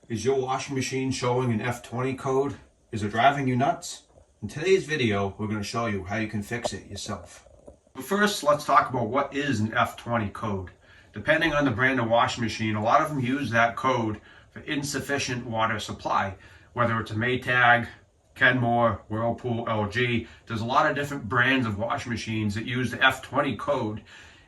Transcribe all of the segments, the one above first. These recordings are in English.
Is your washing machine showing an F20 code? Is it driving you nuts? In today's video, we're going to show you how you can fix it yourself. But first, let's talk about what is an F20 code. Depending on the brand of washing machine, a lot of them use that code for insufficient water supply. Whether it's a Maytag, Kenmore, Whirlpool, LG, there's a lot of different brands of washing machines that use the F20 code.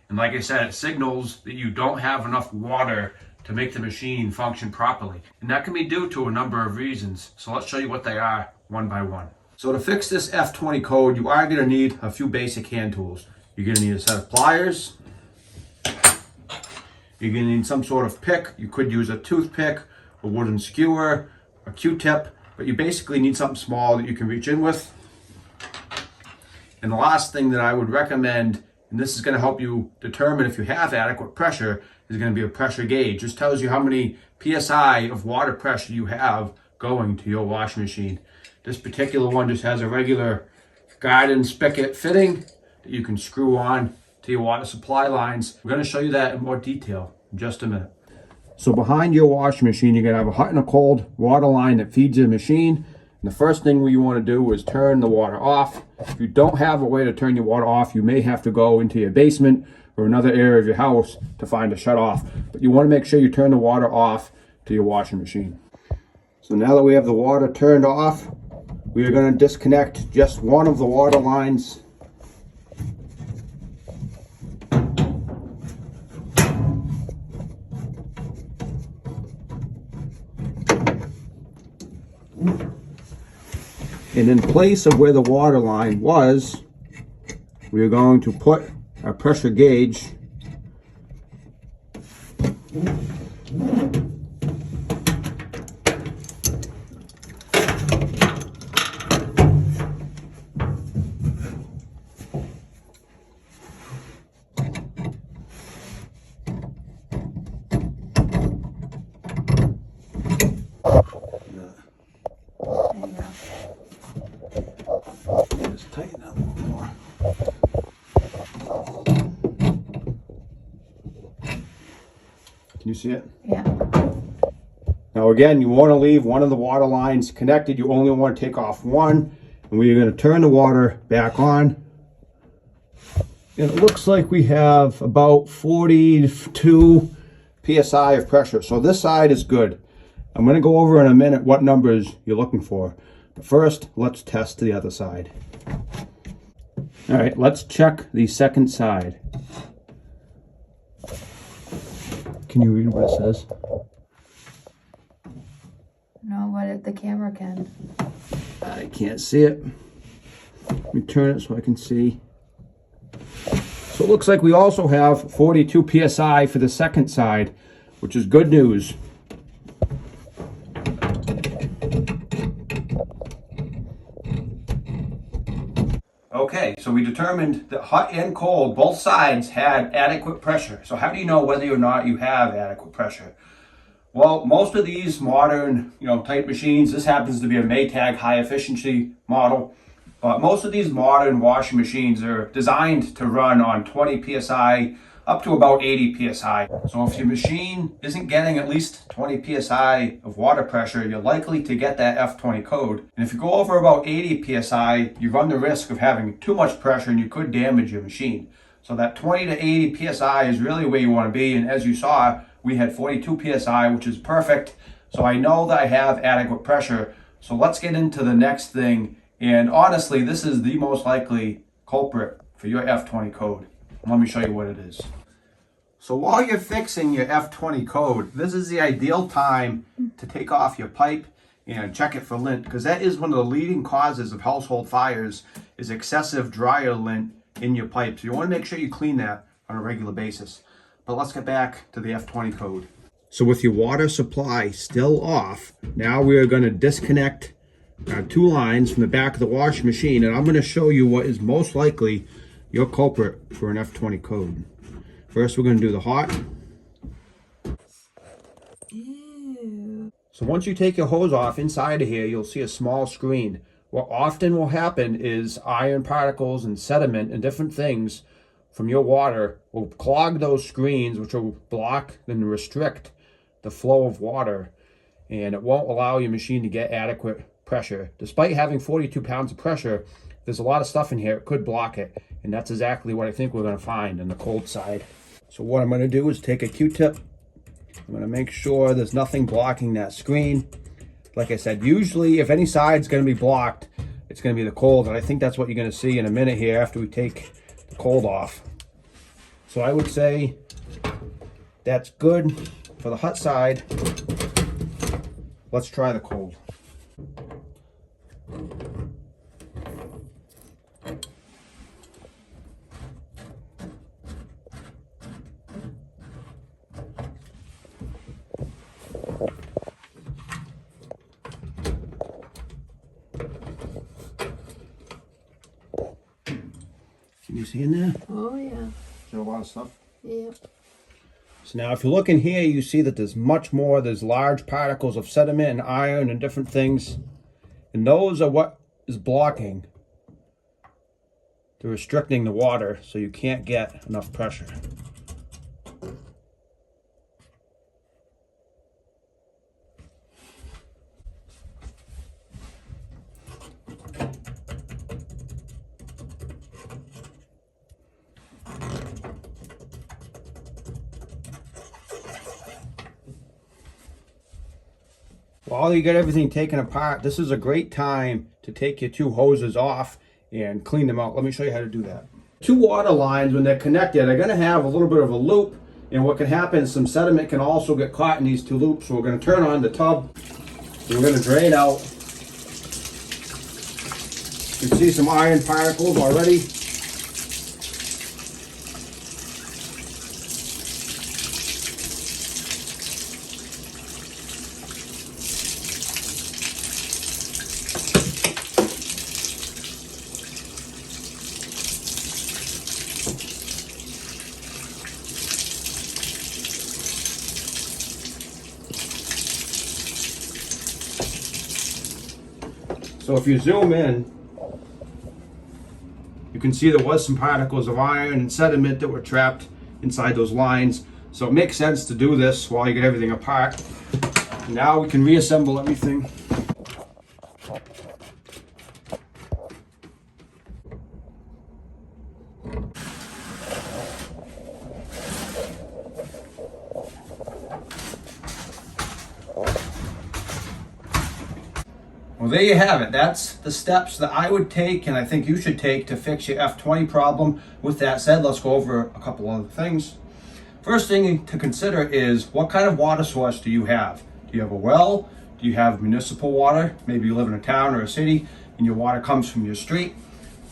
And like I said, it signals that you don't have enough water to make the machine function properly. And that can be due to a number of reasons. So let's show you what they are one by one. So to fix this F20 code, you are going to need a few basic hand tools. You're going to need a set of pliers. You're going to need some sort of pick. You could use a toothpick, a wooden skewer, a Q-tip, but you basically need something small that you can reach in with. And the last thing that I would recommend, and this is going to help you determine if you have adequate pressure, is going to be a pressure gauge. This tells you how many PSI of water pressure you have going to your washing machine. This particular one just has a regular garden spigot fitting that you can screw on to your water supply lines. We're going to show you that in more detail in just a minute. So behind your washing machine, you're going to have a hot and a cold water line that feeds your machine. And the first thing you want to do is turn the water off. If you don't have a way to turn your water off, you may have to go into your basement or another area of your house to find a shut off. But you want to make sure you turn the water off to your washing machine. So now that we have the water turned off, we are going to disconnect just one of the water lines. And in place of where the water line was, we are going to put our pressure gauge tighten that a little more. Can you see it? Yeah. Now again, you want to leave one of the water lines connected. You only want to take off one. And we are going to turn the water back on. And it looks like we have about 42 PSI of pressure. So this side is good. I'm going to go over in a minute what numbers you're looking for. But first, let's test the other side. All right, let's check the second side. Can you read what it says? No, but the camera can. I can't see it. Let me turn it so I can see. So it looks like we also have 42 PSI for the second side, which is good news. Okay, so we determined that hot and cold, both sides had adequate pressure. So how do you know whether or not you have adequate pressure? Well, most of these modern, type machines, this happens to be a Maytag high efficiency model, but most of these modern washing machines are designed to run on 20 PSI up to about 80 PSI. So if your machine isn't getting at least 20 PSI of water pressure, you're likely to get that F20 code. And if you go over about 80 PSI, you run the risk of having too much pressure and you could damage your machine. So that 20 to 80 PSI is really where you want to be. And as you saw, we had 42 PSI, which is perfect. So I know that I have adequate pressure. So let's get into the next thing. And honestly, this is the most likely culprit for your F20 code. Let me show you what it is. So while you're fixing your F20 code, this is the ideal time to take off your pipe and check it for lint, because that is one of the leading causes of household fires is excessive dryer lint in your pipe. So you want to make sure you clean that on a regular basis. But let's get back to the F20 code. So with your water supply still off, now we are going to disconnect our two lines from the back of the washing machine, and I'm going to show you what is most likely your culprit for an F20 code. First, we're going to do the hot. Ew. So once you take your hose off, inside of here, you'll see a small screen. What often will happen is iron particles and sediment and different things from your water will clog those screens, which will block and restrict the flow of water. and it won't allow your machine to get adequate pressure. Despite having 42 pounds of pressure, there's a lot of stuff in here. It could block it, and that's exactly what I think we're going to find in the cold side. So what I'm going to do is take a Q-tip. I'm going to make sure there's nothing blocking that screen. Like I said, usually if any side's going to be blocked, it's going to be the cold, and I think that's what you're going to see in a minute here after we take the cold off. So I would say that's good for the hot side. Let's try the cold. Can you see in there? Oh, yeah. Is there a lot of stuff? Yeah. So now if you look in here, you see that there's much more. There's large particles of sediment and iron and different things. And those are what is blocking. They're restricting the water so you can't get enough pressure. While you get everything taken apart, this is a great time to take your two hoses off and clean them out. Let me show you how to do that. Two water lines, when they're connected, are going to have a little bit of a loop, and what can happen is some sediment can also get caught in these two loops. So we're going to turn on the tub, and we're going to drain out. You can see some iron particles already. So if you zoom in, you can see there was some particles of iron and sediment that were trapped inside those lines. So it makes sense to do this while you get everything apart. Now we can reassemble everything. Well, there you have it. That's the steps that I would take and I think you should take to fix your F20 problem. With that said, let's go over a couple other things. First thing to consider is, what kind of water source do you have? Do you have a well? Do you have municipal water? Maybe you live in a town or a city and your water comes from your street.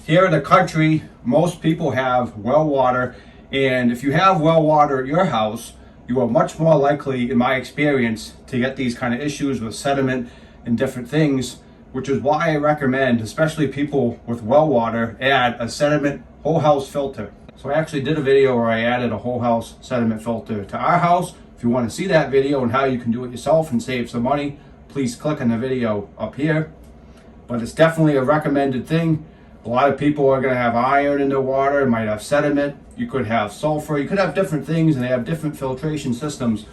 Here in the country, most people have well water, and if you have well water at your house, you are much more likely, in my experience, to get these kind of issues with sediment and different things, which is why I recommend, especially people with well water, add a sediment whole house filter. So I actually did a video where I added a whole house sediment filter to our house. If you want to see that video and how you can do it yourself and save some money, please click on the video up here. But it's definitely a recommended thing. A lot of people are going to have iron in their water, might have sediment, you could have sulfur, you could have different things, and they have different filtration systems.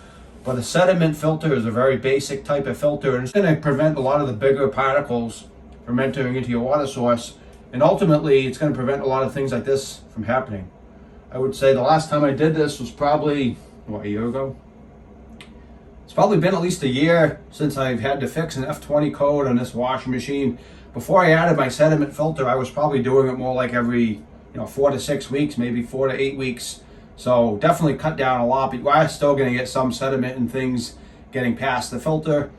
But a sediment filter is a very basic type of filter, and it's going to prevent a lot of the bigger particles from entering into your water source. And ultimately, it's going to prevent a lot of things like this from happening. I would say the last time I did this was probably, a year ago? It's probably been at least a year since I've had to fix an F20 code on this washing machine. Before I added my sediment filter, I was probably doing it more like every 4 to 6 weeks, maybe 4 to 8 weeks. So definitely cut down a lot, but you are still going to get some sediment and things getting past the filter.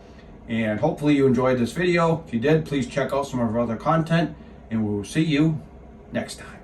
And hopefully you enjoyed this video. If you did, please check out some of our other content, and we'll see you next time.